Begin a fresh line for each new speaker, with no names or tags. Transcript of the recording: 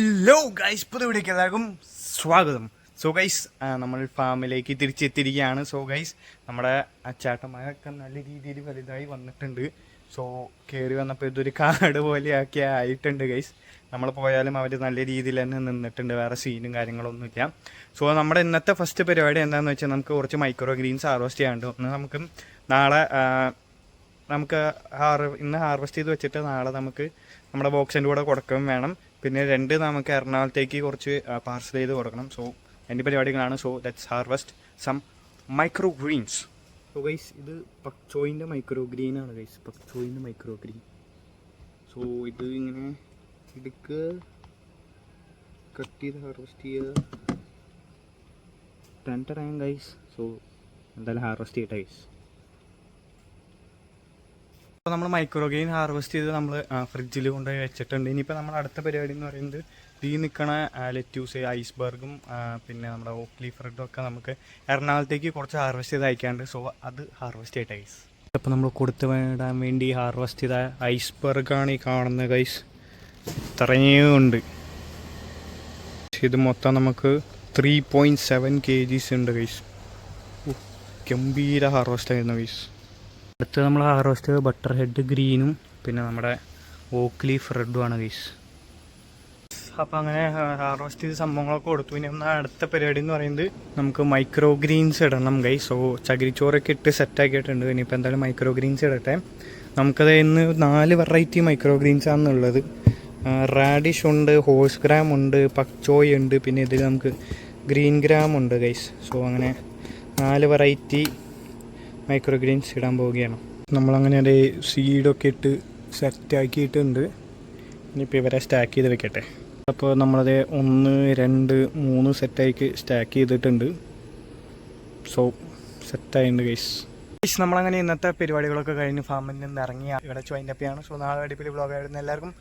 Hello guys, പുതിയ വീഡിയോക്ക് എല്ലാവർക്കും സ്വാഗതം. സോ ഗൈസ്, നമ്മൾ ഫാമിലേക്ക് തിരിച്ചെത്തിയിരിക്കുകയാണ്. സോ ഗൈസ്, നമ്മുടെ ചേട്ടന്മാരൊക്കെ നല്ല രീതിയിൽ വലുതായി വന്നിട്ടുണ്ട്. സോ കയറി വന്നപ്പോൾ ഇതൊരു കാട് പോലെയാക്കി ആയിട്ടുണ്ട് ഗൈസ്. നമ്മൾ പോയാലും അവർ നല്ല രീതിയിൽ തന്നെ നിന്നിട്ടുണ്ട്, വേറെ സീനും കാര്യങ്ങളൊന്നുമില്ല. സോ നമ്മുടെ ഇന്നത്തെ ഫസ്റ്റ് പരിപാടി എന്താണെന്ന് വെച്ചാൽ നമുക്ക് കുറച്ച് മൈക്രോ ഗ്രീൻസ് ഹാർവെസ്റ്റ് ചെയ്യാണ്ട്. ഒന്ന് നമുക്ക് നാളെ ഇന്ന് ഹാർവെസ്റ്റ് ചെയ്ത് വെച്ചിട്ട് നാളെ നമുക്ക് നമ്മുടെ ബോക്സിൻ്റെ കൂടെ കൊടുക്കുകയും വേണം. പിന്നെ നമുക്ക് എറണാകുളത്തേക്ക് കുറച്ച് പാർസൽ ചെയ്ത് കൊടുക്കണം. സോ എൻ്റെ പരിപാടികളാണ്. So let's harvest some micro greens. So guys, ഇത് പക്ചോയിൻ്റെ മൈക്രോ ഗ്രീനാണ് ഗൈസ്, പക്ചോയിൻ്റെ മൈക്രോ ഗ്രീൻ. സോ ഇത് ഇങ്ങനെ എടുക്കുക, കട്ട് ചെയ്ത് ഹാർവെസ്റ്റ് ചെയ്യുക. ടെൻറ്ററായും ഗൈസ്. സോ എന്തായാലും ഹാർവെസ്റ്റ് ചെയ്യട്ടെ ഗൈസ്. അപ്പോൾ നമ്മൾ മൈക്രോ ഗ്രീൻ ഹാർവെസ്റ്റ് ചെയ്ത് നമ്മൾ ഫ്രിഡ്ജിൽ കൊണ്ടുപോയി വെച്ചിട്ടുണ്ട്. ഇനിയിപ്പോൾ നമ്മുടെ അടുത്ത പരിപാടി എന്ന് പറയുന്നത് ഈ നിൽക്കണ ലെറ്റ്യൂസ്, ഐസ്ബർഗും പിന്നെ നമ്മുടെ ഓക്ലി ഫ്രെഡും ഒക്കെ നമുക്ക് എറണാകുളത്തേക്ക് കുറച്ച് ഹാർവെസ്റ്റ് ചെയ്ത് അയക്കാണ്ട്. സോ അത് ഹാർവെസ്റ്റ് ചെയ്യട്ടെ ഗൈസ്. അപ്പോൾ നമ്മൾ കൊടുത്ത് വിടാൻ വേണ്ടി ഹാർവെസ്റ്റ് ചെയ്ത ഐസ്ബർഗാണ് ഈ കാണുന്നത് ഗൈസ്. ഇത്രയും ഉണ്ട്. ഇത് മൊത്തം നമുക്ക് 3.7 kgs ഉണ്ട് ഗൈസ്. ഗംഭീര ഹാർവെസ്റ്റ് ആയിരുന്നു ഗൈസ്. അടുത്ത് നമ്മൾ ഹാർവെസ്റ്റ് ബട്ടർ ഹെഡ് ഗ്രീനും പിന്നെ നമ്മുടെ ഓക്ലി ഫ്രെഡുമാണ് ഗൈസ്. അപ്പോൾ അങ്ങനെ ഹാർവെസ്റ്റ് ചെയ്ത സംഭവങ്ങളൊക്കെ കൊടുത്തു. ഇനി അടുത്ത പരിപാടി എന്ന് പറയുന്നത് നമുക്ക് മൈക്രോ ഗ്രീൻസ് ഇടണം ഗൈസ്. സോ ചകിരിച്ചോറൊക്കെ ഇട്ട് സെറ്റാക്കിയിട്ടുണ്ട്. ഇനിയിപ്പോൾ എന്തായാലും മൈക്രോ ഗ്രീൻസ് ഇടട്ടെ. നമുക്കത് ഇന്ന് 4 വെറൈറ്റി മൈക്രോ ഗ്രീൻസ് ആണെന്നുള്ളത്. റാഡിഷ് ഉണ്ട്, ഹോഴ്സ് ഗ്രാം ഉണ്ട്, പക്ചോയ് ഉണ്ട്, പിന്നെ ഇതിൽ നമുക്ക് ഗ്രീൻ ഗ്രാം ഉണ്ട് ഗൈസ്. സോ അങ്ങനെ 4 വെറൈറ്റി മൈക്രോ ഗ്രീൻസ് ഇടാൻ പോവുകയാണ്. നമ്മളങ്ങനെ ഒരു സീഡൊക്കെ ഇട്ട് സെറ്റാക്കിയിട്ടുണ്ട്. ഇനിയിപ്പോൾ ഇവരെ സ്റ്റാക്ക് ചെയ്ത് വെക്കട്ടെ. അപ്പോൾ നമ്മളത് 1, 2, 3 സെറ്റാക്കി സ്റ്റാക്ക് ചെയ്തിട്ടുണ്ട്. സോ സെറ്റായിട്ടുണ്ട് ഗൈസ്. നമ്മളങ്ങനെ ഇന്നത്തെ പരിപാടികളൊക്കെ കഴിഞ്ഞ് ഫാമിൽ നിന്ന് ഇറങ്ങി ഇവിടെ വൈൻഡപ്പ് ചെയ്യാണ്. സോ നാളെ അടിപൊളി വ്ളോഗ് ആയിരുന്നു. എല്ലാവർക്കും